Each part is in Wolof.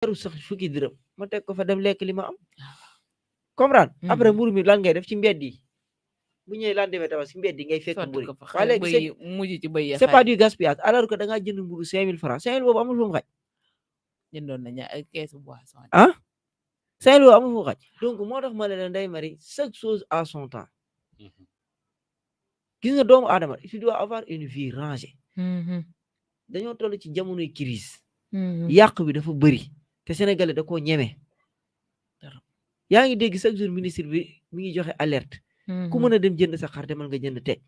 jaru sax fukki dërëm ma teg ko fa dem lekk li ma am comprendre après mburu mi lan ngay def ci mbedd yi bu ñëwee lan demee tabaski mbedd yi ngay fekk mburu waaye léegi c'est pas du gaspillage alors que da ngaa jënd mburu 5000 francs 5000 boobu amul fu mu xaj jëndoon nañu ay keesu boisson 5000 boobu amul fu mu xaj donc moo tax ma ne la Ndeye Marie chaque chose à son temps gis nga doomu aadama tu dois avoir une vie rangée dañoo toll ci jamonoy crise yàq bi dafa bëri te sénégalais da koo ñeme yaa ngi dégg chaque jour ministre bi mi ngi joxe alerte ku mën a dem jënd sa xar demal nga jënd teg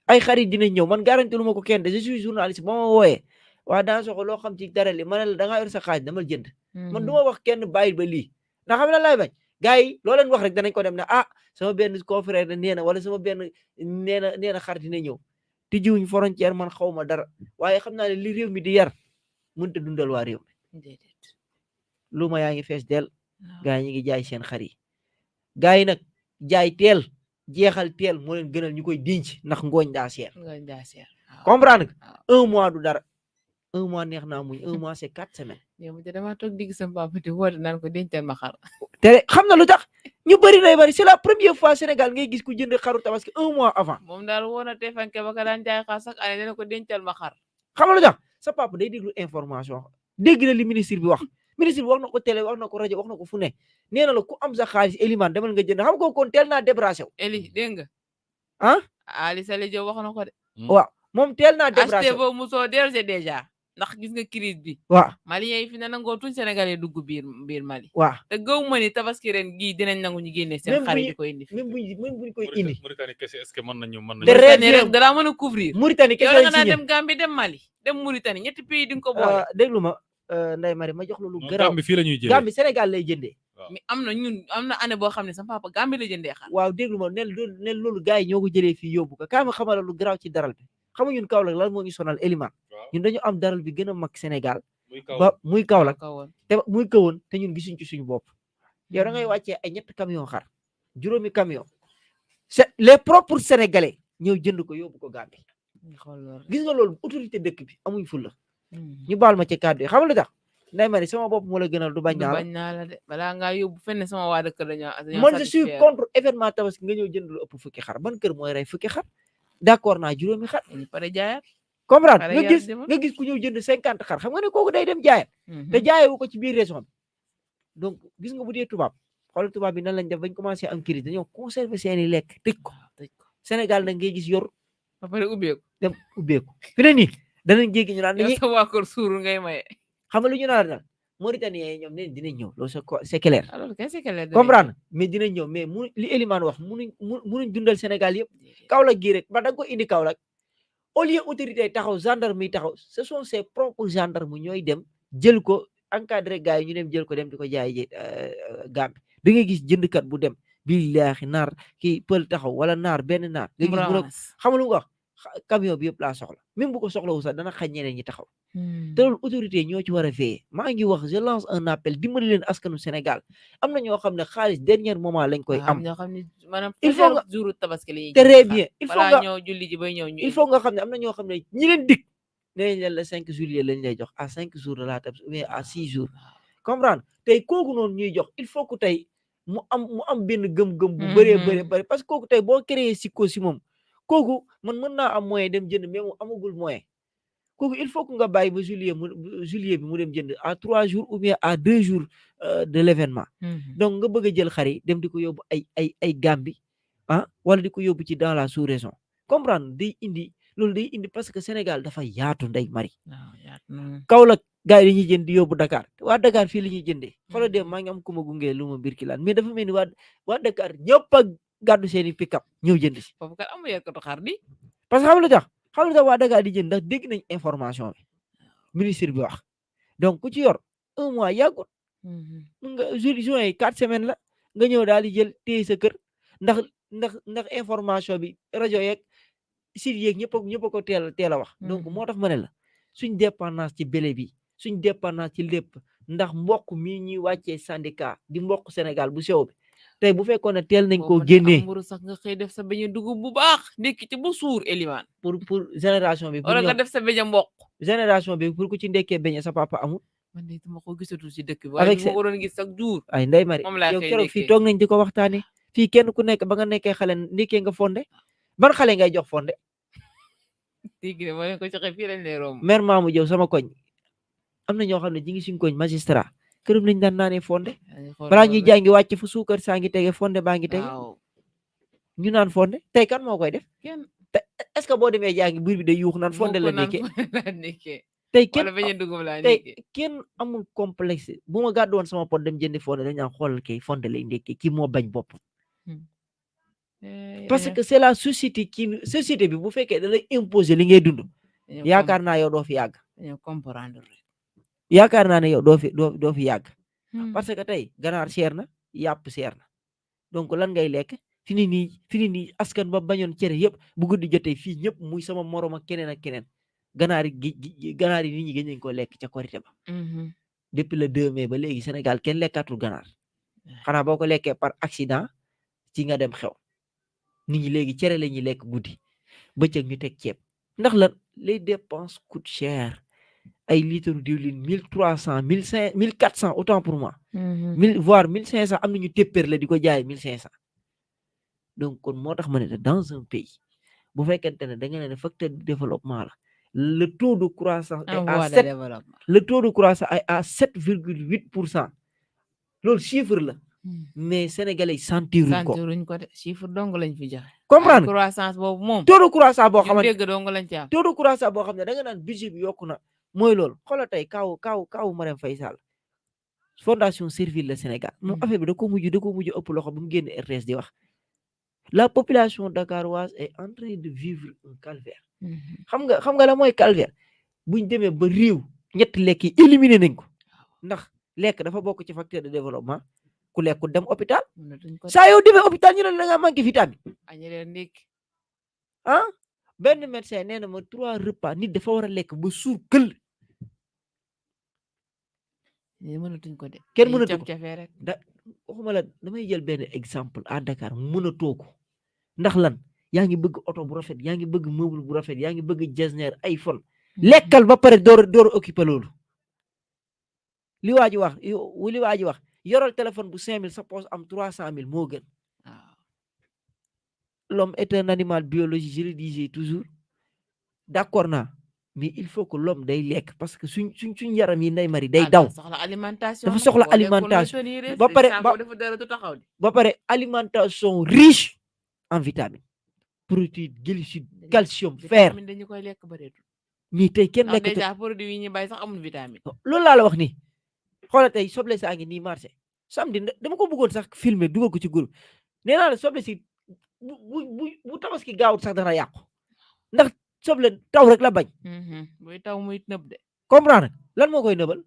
ay xar yi dinañ ñëw man garanti lu ma ko kenn de je suis journaliste ba ma wooyee waa daa soxla loo xam ci dara li ma ne la da ngaa yor sa xaaj damal jënd man du ma wax kenn bàyyil ba lii ndax xam na laay bañ gars yi loo leen wax rek danañ ko dem ne sama benn confrère nee na wala sama benn nee na xar dina ñëw te jiwuñ frontière man xaw ma dara waaye xam naa ne li réew mi di yar mënut a dundal waa réew mi lu ma yaa ngi fees del gars yi ñu ngi jaay seen xar yi gars yi nag jaay teel jeexal teel moo leen gënal ñu koy denc ndax ngooñ daa seer comprendre nga 1 mois du dara 1 mois neex naa muñ 1 mois c'est 4 semaines. yow dama toog digg sama papa di woote naan ko dencal ma xar. te xam na lu tax ñu bëri day bëri c'est la première fois Sénégal ngay gis ku jënd xaru tabaski 1 mois avant. moom daal woo na tefanke ba ka daan jaay xar sax année dana ko dencal ma xar. xam nga lu tax sa papa day déglu information dégg na li ministre bi wax ministre bi wax na ko télé wax na ko rajo wax na ko fu ne nee na la ku am sa xaalis Elimane demal nga jënd xam nga kon teel naa débraché wu. Eli dégg nga. Ali Sali Diop wax na ko de. waaw moom teel naa débraché wu. acheté boobu mosoo dellusi déjà. ndax gis nga crise bi. waaw Maliens yi fi ne nangoo tuñ Sénégalais dugg biir Mali. waaw te gaw ma ni tabaski ren gii dinañ nangu ñu génne seen xar yi di ko indi. même buñ koy indi. Mauritanie kese est-ce que mën nañu. Mauritanie rek dara mën a couvrir. Mauritanie kese yow da nga naa dem Gambie dem Mali dem Mauritanie ñetti pays di nga ko boole. déglu ma Ndeye Marie ma jox la lu garaaw. Gambie fii la ñuy jëlee Gambie Sénégal lay jëndee. mais am na année boo xam ne sama papa Gambie la jëndee xar. waaw déglu ma nel loolu gars yi ñoo ko jëlee fii yóbbu ko kaa ma xamal lu garaaw ci daral bi xam nga ñun Kaolack lan moo ñu sonal Elimane ñun dañu am daral bi gën a mag Sénégal ba muy Kaolack te muy kawoon te ñun gisuñ ci suñu bopp yow da ngay wàccee ay ñett camion xar juróomi camion c'est les propres sénégalais ñëw jënd ko yóbbu ko Gambie gis nga loolu autorité dëkk bi amuñ fulla ñu baal ma ci kàddu yi xam nga lu tax Ndeye Marie sama bopp moo la gënal du bañ naa la de balaa ngaa yóbbu fenn sama waa dëkk dañoo man je suis contre événement tabaski nga ñëw jënd lu ëpp fukki xar ban kër mooy rey fukki xar d'accord naa juróomi xar pare jaayat comprendre nga gis ku ñëw jënd 50 xar xam nga ne kooku day dem jaayat te jaayewu ko ci biir région bi donc gis nga bu dee tubaab xoolal tubaab bi nan lañ def bañ commencé am crise dañoo conserver seeni lekk tëj ko Sénégal nag ngay gis yor ba pare ubbeeku dem ubbeeku fi ne nii danañ jéggi ñu naan sa waa kër suuru ngay maye xam nga lu ñu naan daal Mauritanie ñoom ne dinañ ñëw loolu c'est clair alors que c'est clair comprendre mais dinañ ñëw mais li Elimane wax munuñ dundal Sénégal yëpp Kaolack gii rek ba da nga ko indi Kaolack au lieu autorité yi taxaw gendarme yi taxaw ce sont ces propres gendarmes ñooy dem jël ko encadré gars yi ñu dem jël ko dem di ko jaay Gambie da ngay gis jëndkat bu dem billaahi naar kii pël taxaw wala naar benn naar nga gis mu xam lu nga wax camion bi yëpp laa soxla même bu ko soxlawu sax dana xañ ñeneen ñi taxaw te loolu autorité ñoo ci war a veiller maa ngi wax je lance un appel dimbali leen askanu Sénégal am na ñoo xam ne xaalis dernier moment lañ koy am il faut nga jour tabaski la ñuy très bien il faut nga ñëw julli ji bay ñëw ñu il faut nga xam ne am na ñoo xam ne ñi leen dig neñ leen la 5 juillet lañ lay jox à 5 jours de la tabaski ou bien à 6 jours comprendre tey kooku noonu ñuy jox il faut que tey mu am benn gëm-gëm bu bëree bëri parce que kooku tey boo créé sikko si moom kooku man mën naa am moyen dem jënd mais mu amagul moyen kooku il faut que nga bàyyi ba juillet bi mu dem jënd à 3 jours ou bien à 2 jours de l'événement donc nga bëgg a jël xar yi dem di ko yóbbu ay Gambie wala di ko yóbbu ci dans la sous-région comprendre loolu day indi parce que Sénégal dafa yaatu Ndeye Marie Kaolack gars yi dañuy jënd di yóbbu Dakar waa Dakar fii la ñuy jëndee xoolal dem maa ngi am ku ma gunge lu ma Birkilaan mais dafa mel ni waa Dakar ñëpp a gàddu seeni pick-up ñëw jënd si foofu kat amu yekkatu xar di parce que xam lu tax waa Dakar di jënd ndax dégg nañ information bi ministre bi wax donc ku ci yor 1 mois yàggut mun nga juin yi 4 semaines la nga ñëw daal di jël téye sa kër ndax information bi rajo yeeg site yeeg ñëpp a ko teel a wax donc moo tax ma ne la suñ dépendance ci blé bi suñ dépendance ci lépp ndax mboq mii ñuy wàccee syndicat di mboq Sénégal bu sew bi tey bu fekkoon ne teel nañ koo génnee mburu sax nga xëy def sa beñe dugub bu baax ndekki ci bu suur Elimane pour génération bi wala nga def sa beñe mboq génération bi pour ku ci ndekkee beñe sa papa amul man de dama ko gisatul si dëkk bi waaye avec ñu ma ko doon gis chaque jour ay Ndeye Marie moom laa yow xëy keroog fii nekkee toog nañ di ko waxtaane fii kenn ku nekk ba nga nekkee xale nekkee nga fonde ban xale ngay jox fonde dégg ne moo leen ko joxe fii lañ lay romb mère Mamou Diaw sama koñ am na ñoo xam ne ñi ngi suñ koñ magistrat këram lañ daan naanee fonde balaa ñuy jàngi wàcc fu suukar saa ngi tege fonde baa ngi tege waaw ñu naan fonde tey kan moo koy def kenn est ce que boo demee jàngi buur bi day yuux naan fonde la nekkee la nekkee tey wala kenn bañ a dugub laa tey nekkee kenn amul complexe bu ma gàddu woon sama pot dem jëndi fonde dañ naan xoolal kay fonde lay ndekkee kii moo bañ bopp parce que c'est la société société bi bu fekkee da lay imposer li ngay dund yaakaar naa yow doo fi yàgg dañoo comprendre yaakaar naa ne yow doo fi yàgg parce que tey ganaar seer na yàpp seer na donc lan ngay lekk fi ni nii askan ba bañoon cere yëpp bu guddi jotee fii ñëpp muy sama morom ak keneen ak keneen ganaar yi nit ñi gën nañ ko lekk ca korité ba depuis le 2 mai ba léegi Sénégal kenn lekkatul ganaar xanaa boo ko lekkee par accident ci nga dem xew nit ñi léegi cere la ñuy lekk guddi bëccëg ñu teg ceeb ndax lan les dépenses coûtent cher ay litre diwlin 1300 1400 autant pour moi 1000 voire 1500 am nañu téppéer la di ko jaay 1500 donc kon moo tax ma ne dans un pays bu fekkente ne da nga ne facteur de développement la le taux de croissance est à 7,8%. loolu chiffre la mais sénégalais yi sentiruñ ko de chiffre dong lañ fi joxe comprendre croissance boobu moom taux de croissance boo xamante dégg dong lañ ci am taux de croissance boo xam ne da nga naan budget bi yokku na mooy loolu xoolal tey kaaw Marème Faye Sall fondation Servir le Sénégal moom affaire bi da ko mujj ëpp loxo ba mu génn RTS di wax la population dakaroise est en train de vivre un calvaire xam nga la mooy calvaire buñ demee ba réew ñetti lekk yi éliminé nañ ko ndax lekk dafa bokk ci facteur de développement ku lekk dem hôpital saa yow demee hôpital ñu ne la nga manqué vitamine benn médecin nee na ma 3 repas nit dafa war a lekk ba suur këll mënatuñ ko de kenn mënatu ko waxuma la damay jël benn exemple à Dakar mënatoo ko ndax lan yaa ngi bëgg oto bu rafet yaa ngi bëgg meuble bu rafet yaa ngi bëgg Getzner iPhone lekkal ba pare door occupé loolu li waa ji wax yoral téléphone bu 5000 sa poche am 300000 moo gën l'homme est un animal biologique je le disais toujours d'accord naa mais il faut que l'homme day lekk parce que suñ yaram yi Ndeye Marie day daw dafa soxla alimentation ba pare alimentation riche en vitamines protéines glucides calcium fer mais tey kenn lekk déjà produit yi ñu bay sax amul vitamine loolu laa la wax nii xoolal tey soble saa ngi nii marché samedi dama ko bëggoon sax filmer dugal ko ci groupe nee naa la soble si bu tabaski gaawut sax dana yàqu ndax soble taw rek la bañ buy taw muy nëb de comprendre lan moo koy nëbal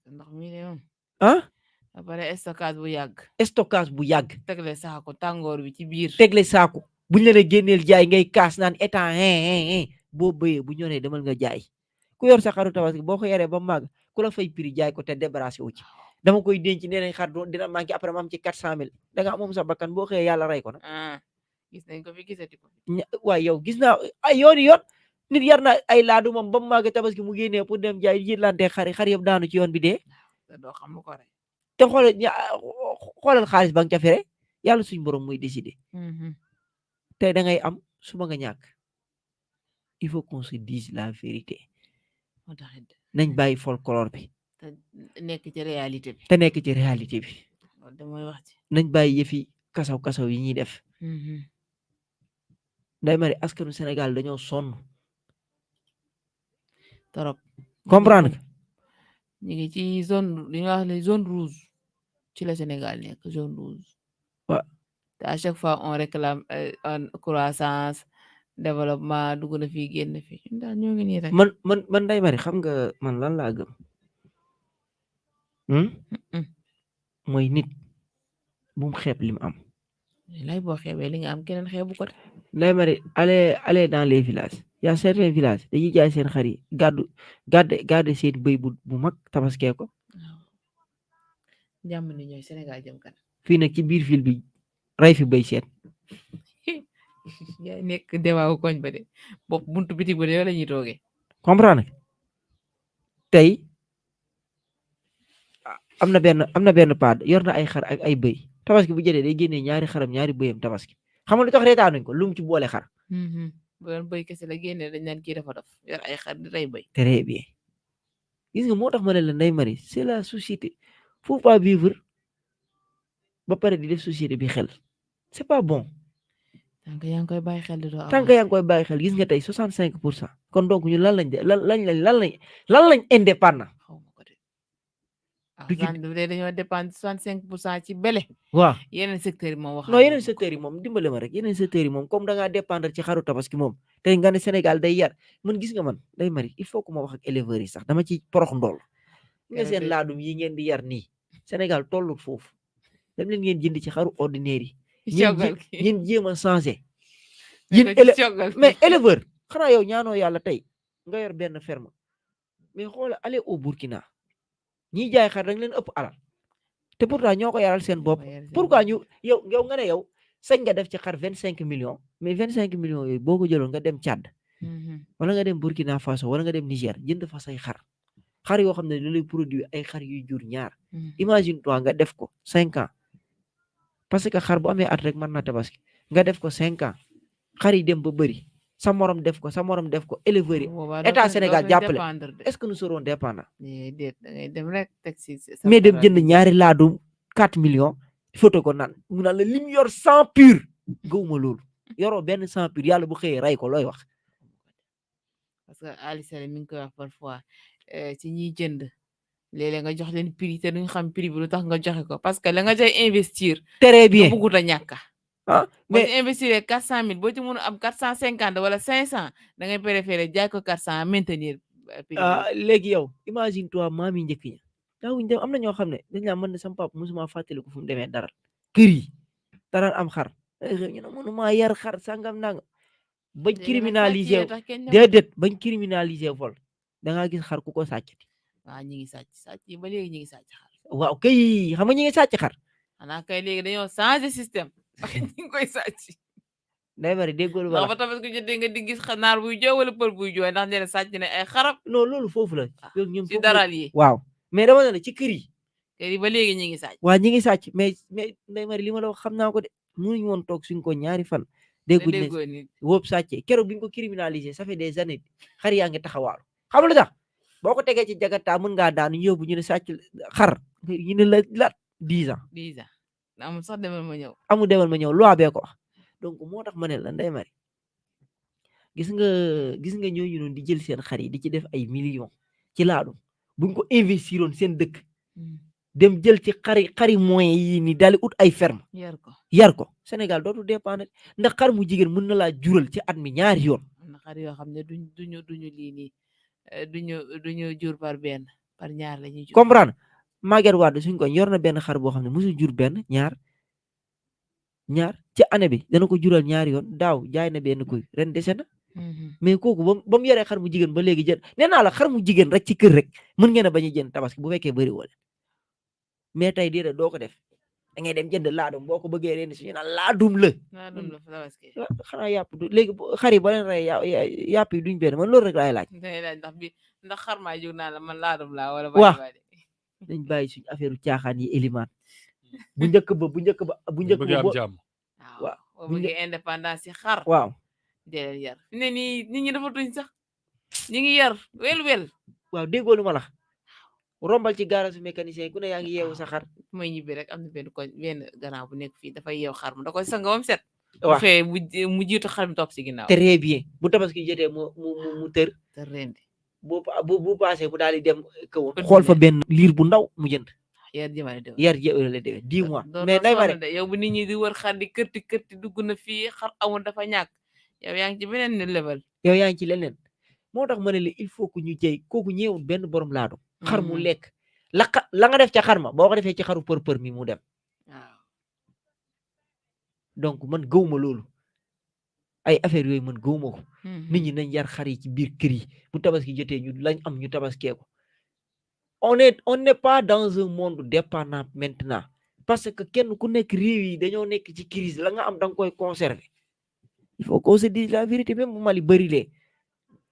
ndax mi de moom après stockage bu yàgg tegle saako tàngoor bi ci biir tegle saako buñ la ne génneel jaay ngay kaas naan état boo bëyee bu ñoree demal nga jaay ku yor sa xaru tabaski boo ko yaree ba màgg ku la fay prix jaay ko te débarrassé wu ci dama koy denc nee nañ xar dina manqué après ma am ci 400000 da nga moom sa bakkan boo xëyee yàlla rey ko nag gis nañ ko fi gisati ko waaye yow gis naa ay yoon nit yar na ay laadu moom ba mu màgg tabaski mu génnee pour dem jaay jiitlante xar yëpp daanu ci yoon bi dee doo xam lu ko rey te xoolal xaalis ba nga ca fere yàlla suñ borom muy décider tey da ngay am suba nga ñàkk il faut qu'on se dise la vérité nañ bàyyi folklore bi te nekk ci réalité bi damay wax ci nañ bàyyi yëfi kasaw yi ñuy def Ndeye Marie askanu Sénégal dañoo sonn trop comprendre nga ñu ngi ci zone li nga wax ne zone rouge ci la Sénégal nekk zone rouge waaw te à chaque fois on réclame croissance développement dugg na fii génn fii daal ñoo ngi nii rek man Ndeye Marie xam nga man lan laa gëm mooy nit bu mu xeeb li mu am lay boo xeebee li nga am keneen xeebu ko de Ndeye Marie allez dans les villages y a certains villages dañuy jaay seen xar yi gàddu seen bëy bu mag tabaskee ko jàmm ni ñooy Sénégal jëm kanam fii nag ci biir ville bi rey fi bëy seet yaay nekk dewaawu koñ ba de buntu bitig ba de yow la ñuy toogee comprendre tey am na benn paad yor na ay xar ak ay bëy tabaski bu jëlee day génnee ñaari xaram ñaari bëyam tabaski xam nga lu tax reetaanuñ ko lu mu ci boole xar. bu doon bëy kese la génnee dañ naan kii dafa dof yor ay xar di rey bëy. très bien gis nga moo tax ma ne la Ndeye Marie c'est la société faut pas vivre ba pare di def société bi xel c'est pas bon. tànk yaa ngi koy bàyyi xel di doo tànk yaa ngi koy bàyyi xel gis nga tey 65% kon donc ñu lan lañ indépendant. du dee dañoo dépendre 65% ci bele. waaw yeneen secteurs yi moom wax. non yeneen secteurs yi moom dimbale ma rek yeneen secteurs yi moom comme da ngaa dépendre ci xaru tabaski moom tey nga ne Sénégal day yar man gis nga man Ndeye Marie il faut que ma wax ak éleveurs yi sax dama ci porox ndool nga seen laadum yi ngeen di yar nii Sénégal tollut foofu dem leen ngeen jënd ci xaru ordinaire yi ngeen jéem a changé mais éleveur xanaa yow ñaanoo yàlla tey nga yor benn ferme mais xoola aller au Burkina ñiy jaay xar dañ leen ëpp alal te pourtant ñoo ko yaral seen bopp pourquoi yow nga ne yow sañ nga def ci xar 25 millions mais 25 millions yooyu boo ko jëloon nga dem Tchad wala nga dem Burkina Faso wala nga dem Niger jënd fa say xar yoo xam ne da lay produire ay xar yuy jur ñaar imagine toi nga def ko 5 ans parce que xar bu amee at rek mën na tabaski nga def ko 5 ans xar yi dem ba bëri sa morom def ko éleveurs yi état Sénégal jàppale est-ce que nous serons dépendants mais dem jënd ñaari laadum 4 millions photo ko naan mu naan la lim yor 100 pur gëwuma loolu yoroo benn 100 pur yàlla bu xëyee ray ko looy wax. parce que Ali Sall mi ngi koy wax parfois ci ñiy jënd léeg-léeg nga jox leen prix te duñ xam prix bi lu tax nga joxe ko parce que la nga joy investir. très bien nga bëggut a ñàkk. mais boo ci investir 400 000 boo ci mën a am 450 wala 500 da ngay préférer jaay ko 400 maintenir. léegi yow imagine toi maam yi njëkk ña daawuñ dem am na ñoo xam ne dañ laa mën ne sama papa musuma fàttali ko fu mu demee daral kër yi daraan am xar ñu ne mënuma yar xar sangam nanga bañ criminaliser déedéet bañ criminaliser vol da ngaa gis xar ku ko sàccati. waaw ñi ngi sàcc yi ba léegi ñi ngi sàcc xar. waaw kay xam nga ñi ngi sàcc xar. xanaa kay léegi dañoo changer système. ñu ngi koy sàcc. Ndeye Marie déggoo lu baax ba tamit ko jotee nga di gis naar buy jooy wala pël buy jooy ndax nee na sàcc ne ay xarab. non loolu foofu la. ñun ci daral yi waaw mais dama ne la ci kër yi. kër yi ba léegi ñi ngi sàcc. waaw ñi ngi sàcc mais Ndeye Marie li ma la wax xam naa ko de mënuñu woon toog suñ ko ñaari fan. dégguñ ne wóob sàccee keroog bi ñu ko criminaliser ça fait des années xar yaa ngi taxawaalu xam lu tax boo ko tegee ci jagata mën ngaa daanu yóbbu ñu ne sàcc xar ñu ne la 10 ans. 10 ans amul sax demal ma ñëw. amul demal ma ñëw loi bee ko wax donc moo tax ma ne la Ndeye Marie gis nga ñooñu noonu di jël seen xar yi di ci def ay millions ci laadum buñ ko investiroon seen dëkk dem jël ci xari moyens yi ni daal ut ay ferme yar ko Sénégal dootu dépendre ndax xar mu jigéen mën na laa jural ci at mi ñaari yoon. am na xar yoo xam ne duñu lii nii duñu jur par benn par ñaar la ñuy jur. comprendre Maguette Wade suñ ko yor na benn xar boo xam ne mosul jur benn ñaar ci année bi dana ko jural ñaari yoon daaw jaay na benn kuy ren dese na. mais kooku ba mu yoree xar mu jigéen ba léegi jën nee naa la xar mu jigéen rek ci kër rek mën ngeen a bañ a jënd tabaski bu fekkee bëri wala mais tey déedéet doo ko def da ngay dem jënd laadum boo ko bëggee ren suñu naan laadum la. laadum la tabaski. xanaa yàpp du léegi xar yi ba leen rey yàpp yi duñ benn man loolu rek laay laaj. ndax xar maa jóg naa la man laadum laa wala. waaw dañ bàyyi suñu affaire caaxaan yi élimaan bu njëkk ba. waaw boo bëggee indépendance yi xar. waaw. déedéet yar fi ne nii nit ñi dafa tuñ sax ñi ngi yar wel. waaw déggoo lu ma la rombal ci garage mécanicien ku ne yaa ngi yeewu sa xar. mooy ñibbi rek am na benn gannaaw bu nekk fii dafay yeew xar mu da koy sanga bam set. waaw fee mu jiitu xar mi topp si ginnaaw. très bien bu tabaski jotee mu tër. te rendi bu passé bu daal di dem kaw xool fa benn liir bu ndaw mu jënd. yar jëmale déwén yar jëmale déwén 10 mois. mais Ndeye Marie yow bu nit ñi di wër xar di kërti dugg na fii xar amul dafa ñàkk yow yaa ngi ci beneen level. yow yaa ngi ci leneen moo tax ma ne la il faut que ñu jëy kooku ñëwul benn borom laadum. xar mu lekk la nga def ca xar ma boo ko defee ci xaru për mi mu dem. waaw donc man gëwuma loolu ay affaire yooyu man gëwuma ko. nit ñi nañ yar xar yi ci biir kër yi bu tabaski jotee ñu lañ am ñu tabaskee ko. on n'est pas dans un monde dépendant maintenant parce que kenn ku nekk réew yi dañoo nekk ci crise la nga am da nga koy conserver. il faut qu'on se dise la vérité même bu Mali bëri lee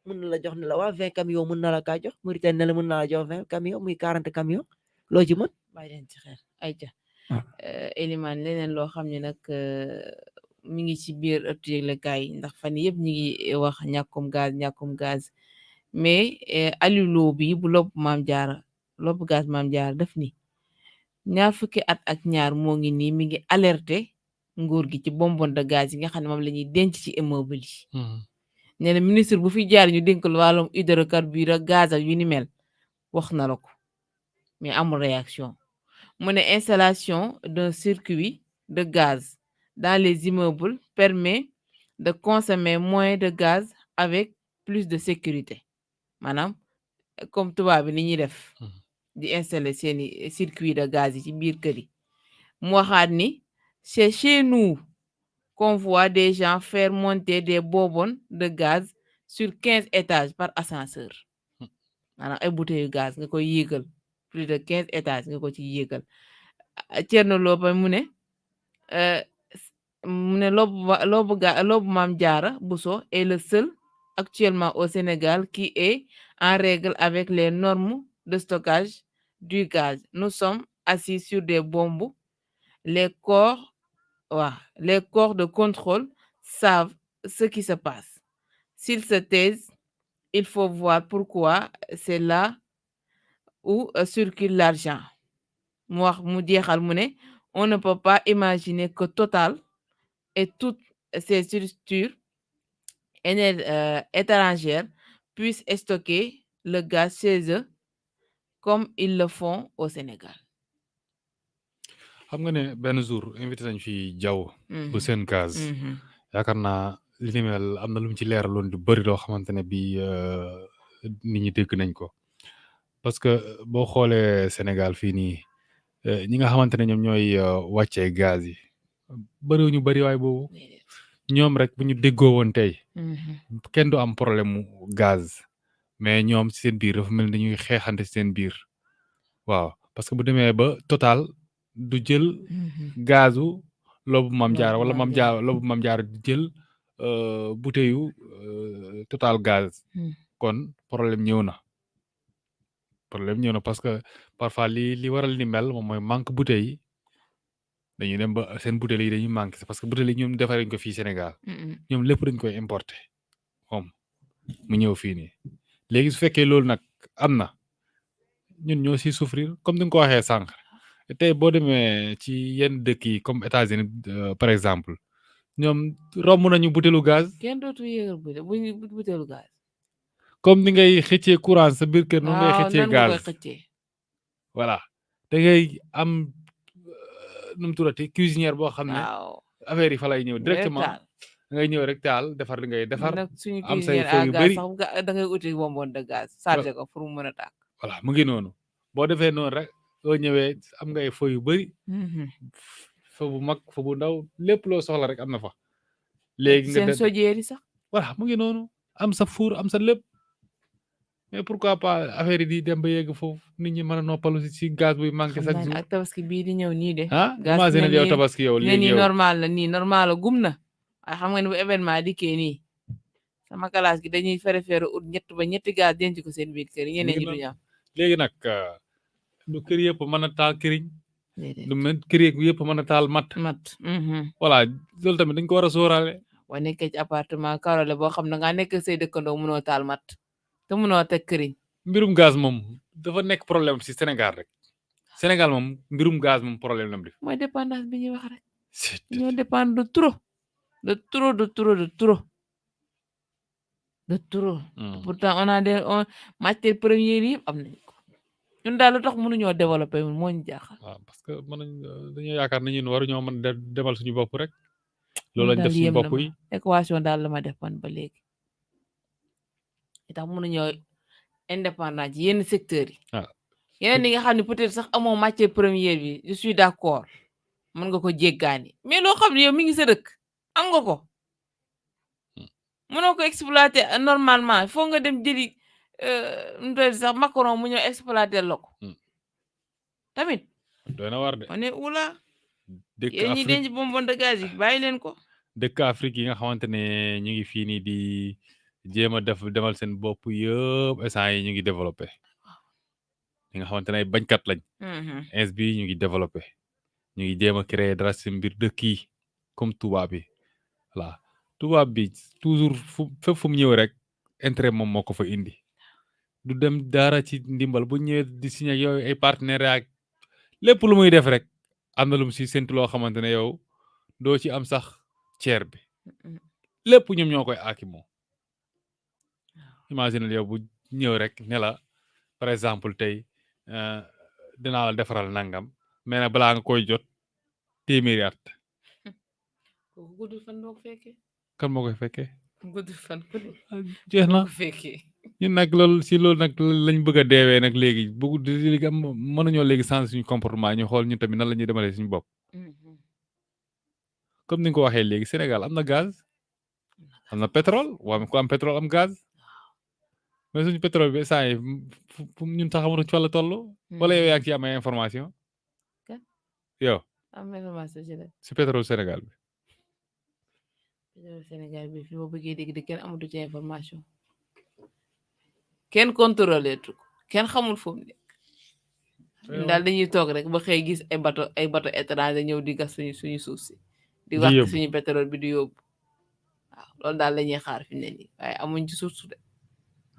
mën na la jox ne la waa 20 camions mën na la kaa jox Mauritanie ne la mën na la jox 20 camions muy 40 camions loo ci mën. bàyyi leen ci xel ayca Ah. Elimane leneen loo xam ne nag mi ngi ci biir ëttu yëglekaay yi ndax fan yëpp ñi ngi wax ñàkkum gaz mais Aliou Lo bi bu lopp gaz Maam Jaara def ni ñaar fukki at ak ñaar moo ngi nii mi ngi alerté nguur gi ci bonbonne de gaz yi nga xam ne moom la ñuy denc ci immeuble yi. nee na ministre bu fi jaar ñu dénk wàllum hydrocarbure ak gaz ak yu ni mel wax na la ko mais amul réaction mu ne installation d'un circuit de gaz dans les immeubles permet de consommer moins de gaz avec plus de sécurité maanaam comme tubaab bi ni ñuy def di installer seeni circuit de gaz yi ci biir kër yi mu waxaat ni c'est chez nous qu'on voit des gens faire monter des bonbonnes de gaz sur 15 étages par ascenseur maanaam ay bouteilles gaz nga koy yéegal plus de 15 étages nga ko ci yéegal Thierno Lo ba mu ne lobu Maam Jaara Bousso est le seul actuellement au Sénégal qui est en règle avec les normes de stockage du gaz. Nous sommes assis sur des bombes. Les corps de contrôle savent ce qui se passe. S'ils se taisent, il faut voir pourquoi c'est là où circule l'argent. On ne peut pas imaginer que Total et toutes ces structures étrangères puissent stocker le gaz chez eux comme ils le font au Sénégal. xam nga ne benn jour invité nañ fi Diaw bu seen gaz yaakaar naa li ni mel am na lu mu ci leeraloon du bëri loo xamante ne bi nit ñi dégg nañ ko parce que boo xoolee Sénégal fii nii ñi nga xamante ne ñoom ñooy wàccee gaz yi bëriwu ñu bëri waay boobu ñoom rek bu ñu déggoo woon tey kenn du am problème mu gaz mais ñoom ci seen biir dafa mel ni dañuy xeexante ci seen biir waaw parce que bu demee ba Total du jël gazu lobu Maam Jaara wala lobu Maam Jaara du jël bouteille Total gaz kon problème ñëw na parce que parfois li waral ni mel moom mooy manque bouteille yi dañuy dem ba seen bouteille yi dañuy manqué parce que bouteille yi ñoom defaree ko fii Sénégal ñoom lépp dañ koy importer moom mu ñëw fii nii léegi su fekkee loolu nag am na ñun ñoo siy souffrir comme ni nga ko waxee sànq tey boo demee ci yenn dëkk yi comme États-Unis par exemple ñoom romb nañu butéelu gaz. kenn dootu yéegal butéelu gaz. comme ni ngay xëccee courant sa biir kër. noonu ngay xëccee gaz voilà da ngay am nu mu tuddati cuisinière boo xam ne. affaire yi fa lay ñëw directement. da ngay ñëw rek taal defar li ngay defar. am say feu yu bëri da ngay uti bonbonne de gaz. chargé ko pour mu mën a tàkk. voilà mu ngi noonu boo defee noonu rek. soo ñëwee am nga ay feu yu bëri. feu bu mag feu bu ndaw lépp loo soxla rek am na fa. léegi nga seen sojeeri sax. voilà mu ngi noonu am sa four am sa lépp mais pourquoi pas affaire yi di dem ba yegg foofu nit ñi mën a noppalu si gaz buy manqué chaque jour. ak tabaski bii di ñëw nii de. imagine yow tabaski yow léegi nii normal la gum na waaye xam nga ne bu événement dikkee nii sama classe gi dañuy fere ut ñetti gaz denc ko seen biir kër yi ñeneen ñi duñu am. léegi nag. du kër yëpp mën a taal këriñ. du mel kër yëpp mën a taal mat. voilà loolu tamit dañ ko war a sóoraale. waa nekkee ci appartement karole boo xam ne nga nekk say dëkkandoo mënoo taal mat te mënoo teg këriñ. mbirum gaz moom dafa nekk problème ci Sénégal rek Sénégal moom mbirum gaz moom problème lam def. mooy dépendance bi ñuy wax rek. ñoo dépendre de trop. de trop. pourtant on a des matières premières yi am nañ ko. ñun daal lu tax mënuñoo développé moo ñu jaaxal. waaw parce que dañoo yaakaar ne ñun waruñoo mën a demal suñu bopp rek. loolu lañ def suñu bopp yi équation daal la ma def man ba léegi. tax mënuñoo indépendant ci yenn secteurs yi. yeneen yi nga xam ne peut-être sax amoo matière première bi je suis d'accord mën nga ko jéggaani mais loo xam ne yow mi ngi sa dëkk am nga ko. mënoo ko exploiter normalement foo nga dem jëli. sax Macron mu ñëw exploiter la ko tamit doy na war de on est où là dëkk yéen ñi denc bonbonne de gaz yi bàyyi leen ko dëkk Afrique yi nga xamante ne ñu ngi fii nii di jéem a demal seen bopp yëpp instant yi ñu ngi développé ñi nga xamante ne ay bañkat lañ ins bi ñu ngi développé ñu ngi jéem a créer dara si mbir dëkk yi comme tubaab bi voilà tubaab bi toujours fépp fu mu ñëw rek intérêt moom moo ko fa indi du dem dara ci ndimbal bu ñëwee di signé ak yow ay partenaires ak lépp lu muy def rek am na lu mu si séntu loo xamante ne yow doo ci am sax ceer bi lépp ñoom ñoo koy aaki moom imagine yow bu ñëw rek ne la par exemple tey dinaa la defaral nangam mais nag balaa nga koy jot téeméeri at gudd fan moo ko fekkee kan moo koy fekkee gudd fan ku ne jeex na moo ko fekkee ñun nag loolu nag lañ bëgg a deewee nag léegi bëgg léegi am mënuñoo léegi changer suñu comportement ñu xool ñun tamit nan la ñuy demalee suñu bopp comme ni nga ko waxee léegi Sénégal am na gaz am na pétrole waaw ku am pétrole am gaz mais suñu pétrole bi saa yi ñun sax xamatuñ fa la toll wala yow yaa ngi ci am ay information yow am information ci la si pétrole Sénégal bi pétrole Sénégal bi fi ma bëggee dégg di kenn amatu ci information kenn contrôlé tu kenn xamul fu mu nekk daal dañuy toog rek ba xëy gis ay bateau étranger ñëw di gas suñu suuf si di wax suñu pétrole bi di yóbbu waaw loolu daal la ñuy xaar fi mu ne nii waaye amuñ ci suuf su de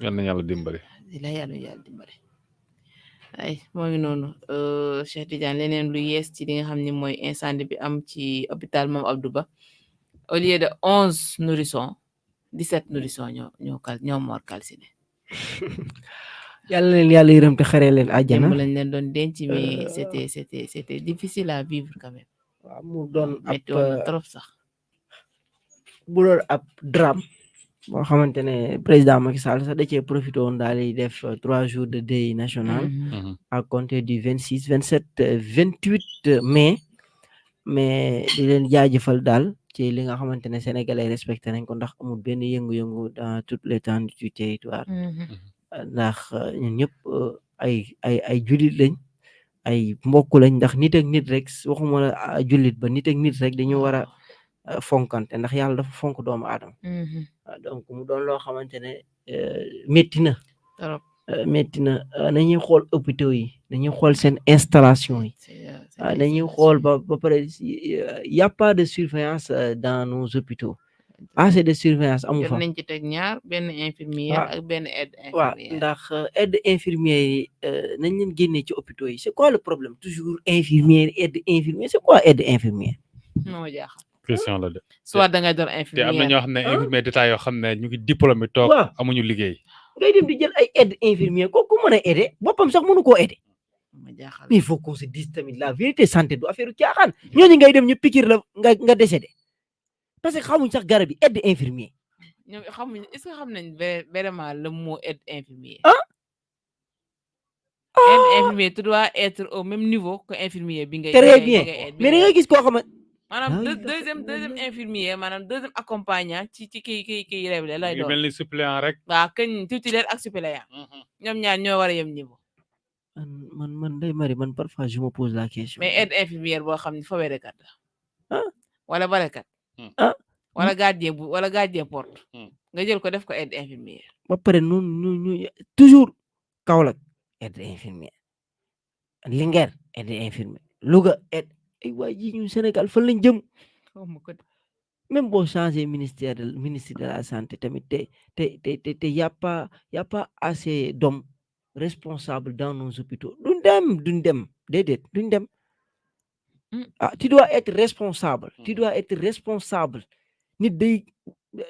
yal na yàlla dimbali yàlla dimbali ay moo ngi noonu Cheikh Tidiane leneen lu yees ci li nga xam ne mooy incendie bi am ci hôpital Mame Abdou Ba au lieu de 11 nourrissons 17 nourrissons ñoo mort calciné yàlla leen yàlla yërëm te xaree leen àjjana démb lañ leen doon denc mais c'était difficile à vivre quand même waaw mu doon metti woon na trop sax bu doon ab drame boo xamante ne président Macky Sall sax da cee profité woon daal di def 3 jours de deuil national à compter du 26 27 28 mai mais di leen jaajëfal daal ci li nga xamante ne sénégalais respecté nañ ko ndax amul benn yëngu-yëngu dans toute l'étendue du territoire ndax ñun ñëpp ay jullit lañ ay mbokk lañ ndax nit ak nit rek waxuma la jullit ba nit ak nit rek dañu war a fonkante ndax yàlla dafa fonk doomu aadama donc mu doon loo xamante ne métti na métti na nañuy xool hôpitaux yi dañuy xool seen installation yi dañuy xool ba pare y a pas de surveillance dans nos hôpitaux assez de surveillance amu fa nañ ci teg ñaar benn infirmière ak benn aide infirmière waaw ndax aide infirmière yi nañ leen génnee ci hôpitaux yi c'est quoi le problème toujours infirmière aide infirmière c'est quoi aide infirmière moo jaaxal question la de soit da ngay doon infirmière te am na ñoo xam ne infirmière d'état yoo xam ne ñu ngi diplômé toog amuñu liggéey ngay dem di jël ay aide infirmière kooku mën a aider boppam sax mënu koo aider ma jaaxal mais il faut qu'on se dise tamit la vérité santé du affaire caaxaan ñooñu ngay dem ñu piqûre la nga décédé parce que xamuñ sax garab yi aide infirmière ñoom xamuñ est-ce que xam nañ vraiment le mot aide infirmière aide infirmière tu dois être au même niveau que infirmier bi ngay très bien mais da nga gis koo xam maanaam deuxième infirmier maanaam deuxième accompagnant ci kii révélé lay doon mel ni suppléant rek waaw kañ titulaire ak suppléant ñoom ñaar ñoo war a yem niveau man day mari man parfois je me pose la question mais aide infirmière boo xam ne fa werekat la wala balekat wala gardien porte nga jël ko def ko aide infirmière ba pare ñu toujours Kaolack aide infirmière Linguère aide infirmière Louga aide ay waa ji ñu Sénégal fan lañ jëm même boo changé ministre de la santé tamit te y a pas assez d'hommes responsables dans nos hôpitaux duñ dem déedéet duñ dem tu dois être responsable nit day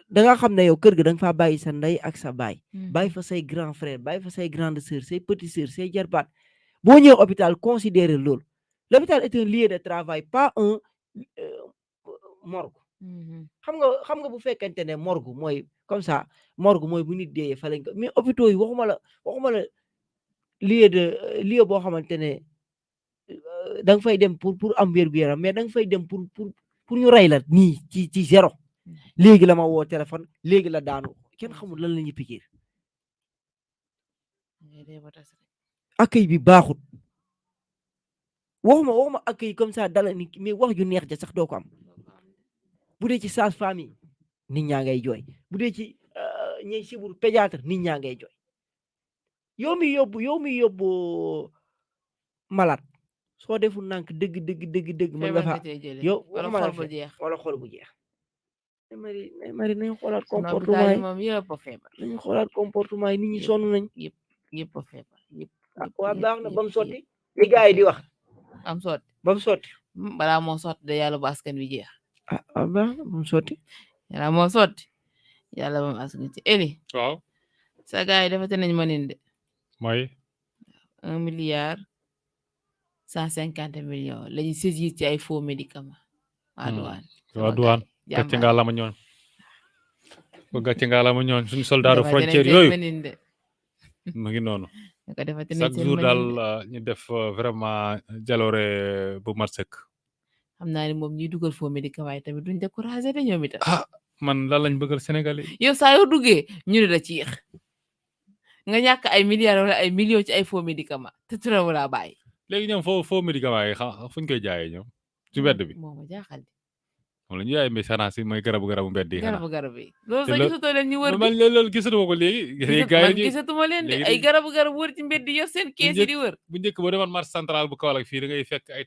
da nga xam ne yow kër ga da nga faa bàyyi sa ndey ak sa baay bàyyi fa say grand frère bàyyi fa say grande sœur say petit sœur say jarbaat boo ñëwee hôpital considérer loolu l'hôpital est un lieu de travail pas un morgue xam nga bu fekkente ne morgue mooy comme ça morgue mooy bu nit dee fa lañ ko mais hôpitaux yi waxuma la lieu boo xamante ne da nga fay dem pour am wér-gu-yaram mais da nga fay dem pour ñu rey la nii ci zéro léegi la ma woo téléphone léegi la daanu kenn xamul lan la ñuy piquer accueil bi baaxut waxuma accueil comme ça dala ni mais wax ju neex ja sax doo ko am bu dee ci sage-femme yi nit ñaa ngay jooy bu dee ci ñay sibur pédiatre nit ñaa ngay jooy yow mi yóbbu malade soo deful nànk dëgg mën nga fa yow wala xol bu jeex wala xol bu jeex mari nañ xoolaat comportement yi moom yëpp a feebar nañ xoolaat comportement yi nit ñi sonn nañ yëpp a feebar waa baax na ba mu sotti li gars yi di wax am sotti ba mu sotti balaa moo sotti de yàlla bu askan wi jeex baax na ba mu sotti yàlla moo sotti yàlla ba mu askan ci Eli waaw sa gars yi defate nañ mënin de mooy 1,150 millions lañu saisir ci ay faux médicaments waa douane gàcce nga la ma ñoon suñu soldaaru frontière yooyu mu ngi noonu chaque jour daal ñu def vraiment jaloore bu mat sëkk xam naa ne moom ñuy dugal faux médicaments yi tamit duñ découragé de ñoom itam man lan lañ bëggal Sénégalais yow saa yoo duggee ñu ne la ci yéex nga ñàkk ay milliards wala ay millions ci ay faux médicaments te turam laa bàyyi léegi ñoom faux médicaments yi fuñ koy jaayee ñoom ci mbedd bi moo ma jaaxal moom la ñu yaay mais xanaa si mooy garabu mbedd yi garab yi loolu sax gisatoo leen ñu wër man loolu gisatuma ko léegi gars yi gisatuma leen de ay garabu wër ci mbedd yor seen kees yi di wër bu njëkk ba demoon marché central bu Kaolack fii da ngay fekk ay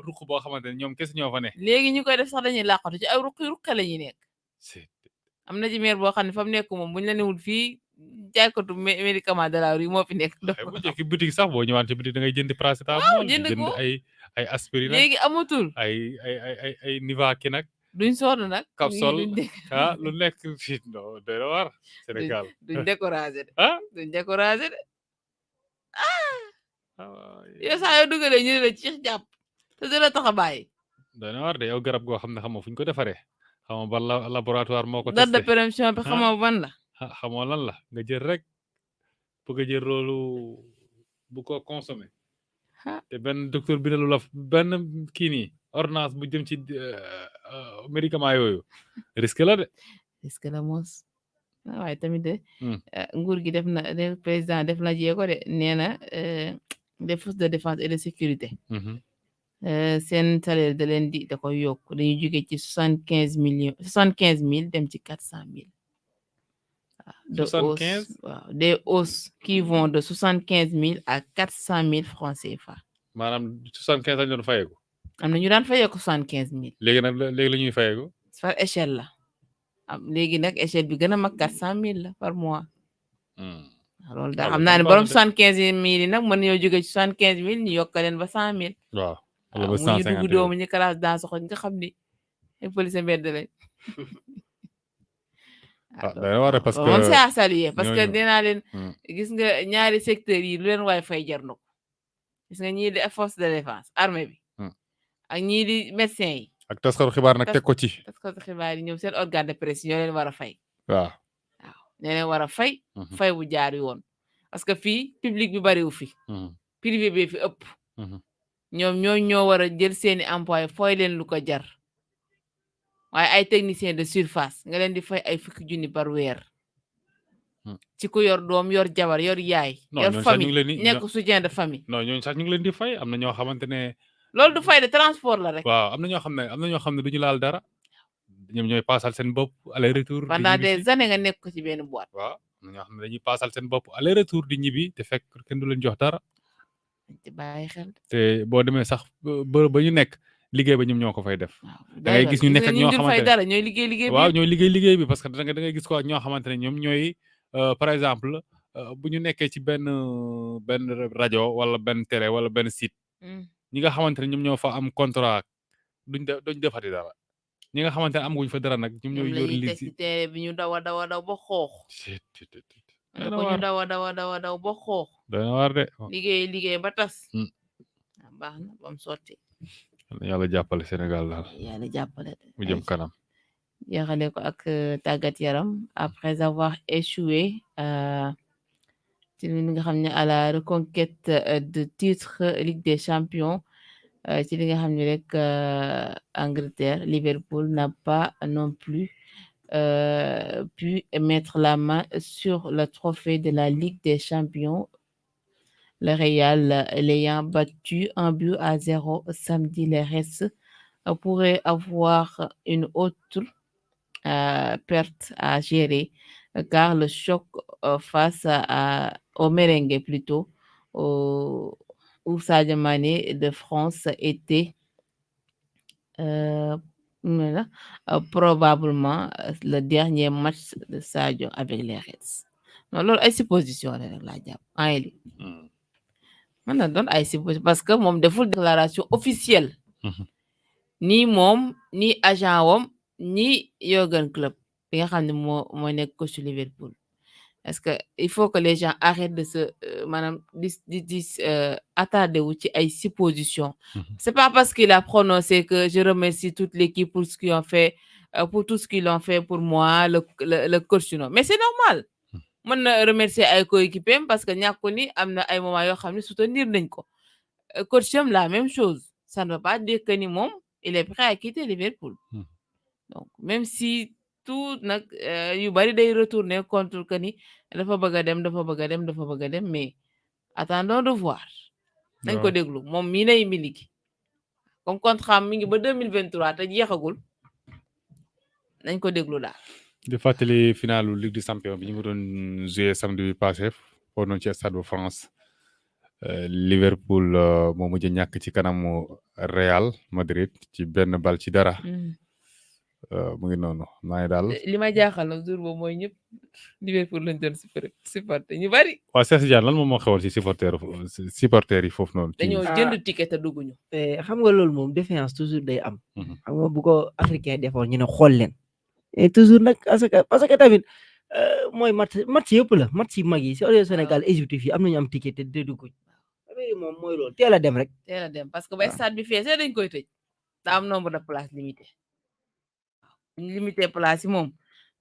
ruq boo xamante ne ñoom kese ñoo fa ne léegi ñu koy def sax dañuy làqatu ci ay ruqe la ñuy nekk am na ci maire boo xam ne fa mu nekk moom buñu la newul fii jaaykatu médicament de la rue moo fi nekk bu njëkk boutique sax boo ñëwaan ci boutique da ngay jënd paracetamol jënd ko ay aspirine léegi amatul ay Nivaquine nag duñ sonn nag capsule lu nekk fii no doy na war Sénégal duñ découragé de yow saa yoo dugalee ñu ne la ci jàpp te du la tax a bàyyi doy na war de yow garab goo xam ne xamoo fu ñu ko defaree xamoo ban laboratoire moo ko date de péremption bi xamoo ban la xamoo lan la nga jël rek bëgg a jël loolu bu ko consommer te benn docteur bi lu la benn kii nii ordonnance bu jëm ci médicament yooyu risque la de risque la moos waaye tamit de nguur gi def na président def na jéego de nee na des forces de défense et de sécurité seen salaire da leen da koy yokk dañuy jóge ci 75,000 dem ci 400,000 des hausses qui vont de 75,000 à 400,000 francs CFA. maanaam 75 lañ doon fayeeku. am na ñu daan fayeeku 75,000. léegi nag léegi la ñuy fayeeku. par échelle la léegi nag échelle bi gën a mag 400,000 la par mois. loolu daal xam naa ne borom 75,000 yi nag mën nañoo jóge ci 75,000 ñu yokk leen ba 100,000. waaw mu ñu dugg doomu ñu classe daa soxla nga xam ni ay police mbedd lañ. parce que moom c'est à saluer parce que dinaa leen gis nga ñaari secteurs yi lu leen waay fay jar na ko gis nga ñii di force de défense armée bi ak ñii di médecins yi ak taskatu xibaar nag teg ko ci taskatu xibaar yi ñoom seen organe de presse ñoo leen war a fay waaw ñoo leen war a fay fay bu jaar yoon parce que fii public bi bariwu fi privé bi fi ëpp ñoom ñoo war a jël seeni employé fooy leen lu ko jar waaye ay technicien de surface nga leen di fay ay fukki junni par weer ci ku yor doom yor jabar yor yaay yor famille nekk soutien de famille non ñooñu sax ñu ngi leen di fay am na ñoo xamante ne loolu du fay de transport la rek waaw am na ñoo xam ne duñu laal dara ñoom ñooy paasal seen bopp aller retour pendant des années nga nekk ko ci benn boîte waaw am na ñoo xam ne dañuy paasal seen bopp aller retour di ñibbi te fekk kenn du leen jox dara te bàyyi xel te boo demee sax ba ñu nekk liggéey ba ñoom ñoo ko fay def da ngay gis ñu nekk ak ñoo xamante ne dara ñooy liggéey liggéey bi waaw ñooy liggéey bi parce que da ngay gis ko ñoo xamante ne ñoom ñooy par exemple bu ñu nekkee ci benn rajo wala benn télé wala benn site ñi nga xamante ne ñoom ñoo fa am contrat duñ defati dara ñi nga xamante ne amaguñ fa dara nag ñoom ñooy yor li ci télé bi ñu daw ba xoox ñu daw ba xoox dana war de liggéey ba tas baax na bam sotti yàlla jàppale Sénégal daal yàlla jàppale mu jëm kanam jeexale ko ak tàggat yaram après avoir échoué ci li nga xam ne à la reconquête de titre Ligue des Champions ci li nga xam ne rek Angleterre Liverpool n'a pas non plus pu mettre la main sur le trophée de la Ligue des Champions. Le Real, l'ayant battu 1-0 samedi, les restes pourraient avoir une autre perte à gérer car le choc face au merengue plutôt, où Sadio Mané de France était probablement le dernier match de Sadio avec les Reds. Non, loolu ay supposition la rek laa jàpp li mën na doon ay supposition parce que moom deful déclaration officielle ni moom ni agent wam ni Jürgen Klopp bi nga xam ne moo nekk coach Liverpool. Est-ce que il faut que les gens arrêtent de se attarder wu ci ay supposition. C'est pas parce qu'il a prononcé que je remercie toute l'équipe pour ce qu'ils ont fait pour tout ce qu'ils ont fait pour moi le coach non mais c'est normal mën na remercier ay coéquipiers parce que ñàkku ni am na ay moments yoo xam ne soutenir nañ ko coach am la même chose ça ne veut pas dire que ni moom il est prêt à quitter Liverpool. Donc même si tout nag yu bari day retourner contre que ni dafa bëgg a dem mais attendons de voir. nañ ko déglu moom mii nay miliki comme contrat mi ngi ba 2023 te jeexagul nañ ko déglu daal. di fàttali finalu Ligue des Champions bi ñu ngi doon joué samedi bi passé foo noonu ci stade bu France Liverpool moo mujj ñàkk ci kanamu Real Madrid ci benn bal ci dara. mu ngi noonu maa ngi daal. li ma jaaxal nag jour boobu mooy ñëpp Liverpool lañ doon supporter ñu bari. waaw Cheikh Tidiane lan moom moo xewal ci supporter yi foofu noonu. dañoo jënd ticket te dugguñu. xam nga loolu moom défiance toujours day am. xam nga bu ko africain defoon ñu ne xool leen. et toujours nag parce que tamit mooy match yëpp la match yi mag yi si Sénégal Égypte fii am nañu am ticket te dugguñu. moom mooy loolu teel a dem rek. teel a dem parce que ba stade bi feesee dañ koy tëj. daa am nombre de places limité place yi moom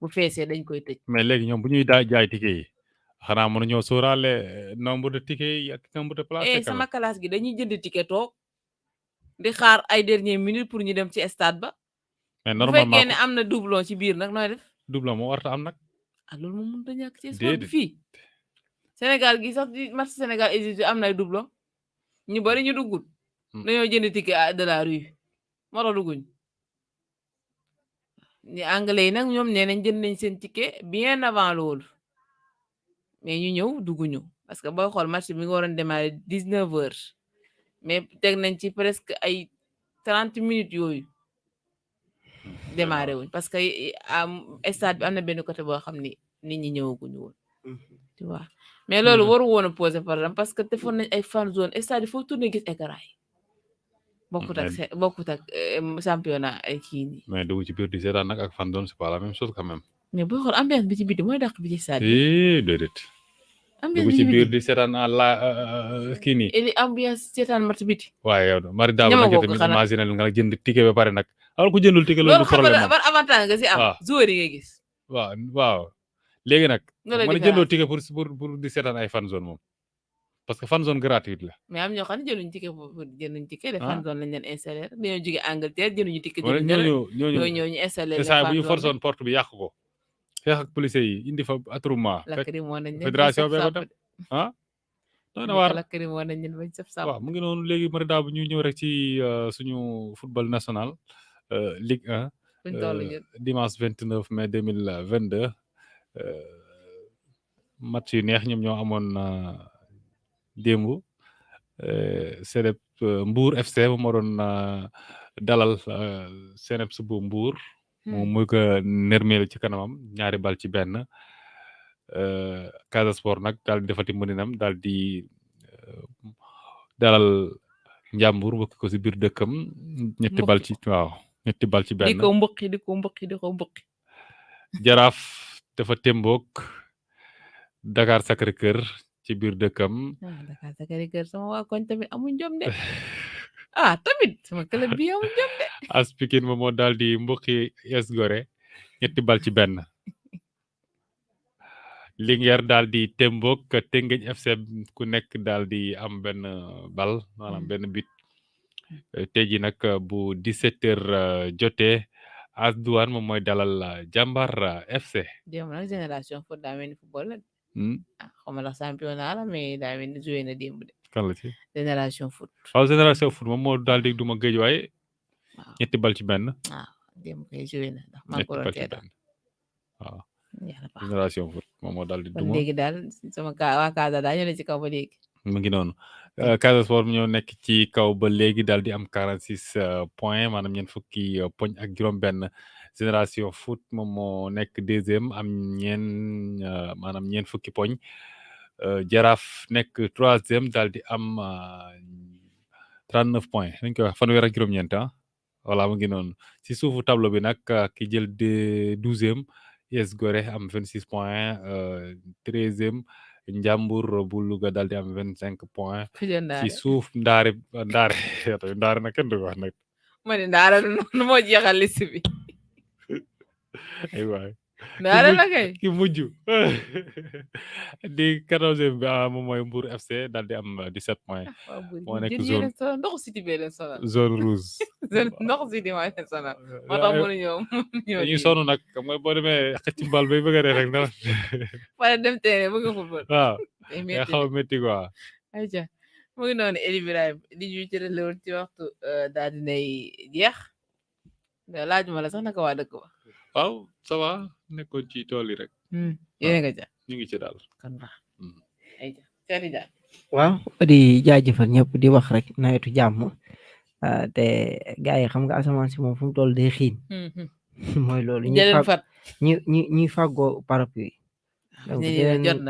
bu feesee dañ koy tëj. mais léegi ñoom bu ñuy jaay ticket yi xanaa mën ñoo sóoraale nombre de ticket yi ak nombre de place. sama classe gi dañuy jënd ticket toog di xaar ay dernière minute pour ñu dem ci stade ba. mais normalement bu fekkee ne am na doublon ci biir nag nooy def. doublon moo warta am nag. loolu moom mënut a ñàkk ci sport bi fii. Sénégal gi sax di match Sénégal Égypte am na ay doublon ñu bari ñu duggul. dañoo jënd ticket de la rue moo tax dugguñ. ni anglais yi nag ñoom nee nañ jënd nañ seen ticket bien avant loolu mais ñu ñëw dugguñu parce que booy xool match bi nga waroon démarrer 19h mais teg nañ ci presque ay 30 minutes yooyu démarrer wuñ parce que stade bi am na benn côté boo xam ni nit ñi ñëwaguñu woon tu vois mais loolu waru woon a poser problème parce que defoon nañ ay fan zone stade yi foo tourné gis écran yi bokkut ak championnat ay kii nii. mais dugg ci biir di seetaan nag ak fan zone c'est pas la même chose quand même. mais boo xool ambiance bi ci biti mooy dàq bi ci stade bi. déedéet. ambiance dugg ci biir di seetaan kii nii. et ambiance seetaan match biti. waaye yow mari daaw nag tamit imaginer nga jënd ticket ba pare nag. alors ku jëndul ticket loolu problème loolu xam nga ban avantage nga si am. joueur yi ngay gis. waaw léegi nag. man jëndoo ticket pour di seetaan ay fan zone moom. parce que fan zone gratuite la. mais am ñoo xam ne jëluñu ticket pour jënduñu ticket. de fan zone lañ leen installé dañoo jóge Angleterre jëluñu ticket. ñooñu installé leen saa bu ñu forcé woon porte bi yàq ko. xeex ak police yi indi fa attroupement. fédération bee ko def doona waar lacrymo nañ leen bañ saf saf. waaw mu ngi noonu léegi mari daa bu ñu ñëw rek ci suñu football national Ligue 1. dimanche 29 mai 2022 match yu neex ñoom ñoo amoon démb CNEPS Mbour FC moom moo doon dalal CNEPS bu Mbour. moom muy ko nermeel ci kanamam 2-1 Casa Sport nag daal di defati mëninam daal di dalal Njàmbur mbokk ko si biir dëkkam. ñetti bal ci benn. di ko mbokki. Jaraaf dafa temboog Dakar Sacré-Cœur ci biir dëkkam. Dakar Sacré-Cœur sama waa koñ tamit amuñ jom de. tamit sama club bi amuñ jom de. AS Pikine moom moo daal di mbokki US Gorée 2-1. Linguère daal di temboog Teungueth FC ku nekk daal di am benn bal maanaam benn but. tey jii nag bu 17h jotee AS Douane moom mooy dalal Jambar FC. démb nag Génération Foot daa mel ni football la. xaw ma la championnat la mais daa mel ni joué na démb de. kan la ci Génération Foot. waaw Génération Foot moom moo daal di duma Guédiawaye. 2-1. démb koy joué na ndax maa ngi ko doon seetaan. waaw Génération Foot moom moo daal di kon duma léegi daal sama waa Casa daal ñoo ne ci kaw ba léegi. mu ngi noonu Casa Sport ñoo nekk ci kaw ba léegi daal di am 46 points maanaam ñeent fukki poñ ak juróom-benn Génération Foot moom moo nekk deuxième am maanaam ñeent fukki poñ Jaraaf nekk troisième daal di am 39 points dañ koy wax fanweer ak juróom-ñeent voilà mu ngi noonu si suufu tableau bi nag ki jël 12e US Gorée am 26 points 13e Njàmbur bu Louga daal di am 25 points ci suuf Ndaare nag kenn du ko wax nag ma ne Ndaare nu moo jeexal liste bi ay waay Ndaare la kay ki mujj di 14e bi moom mooy Mbour FC daal di am 17 points moo nekk ndoxu City bee leen sonal zone rouge ndoxu City moo leen sonal moo tax mënu ñëw dañuy sonn nag xam nga boo demee xëcc mbal bay bëgg a dee rek na wala dem teene bëgg a football waaw nga xaw a métti quoi ayca mu ngi noonu Eli Ibrahima di ñu cërale woon ci waxtu daal dinay jeex laajuma la sax naka waa dëkk ba waaw ça va nekkoon ci tool yi rek yéen nga ja ñu ngi ci daal kon baax ayca seeti daal waaw di jaajëfal ñëpp di wax rek nawetu jàmm te gars yi xam nga asamaan si moom fu mu toll day xiin mooy loolu ñuy fàggoo parapluie donc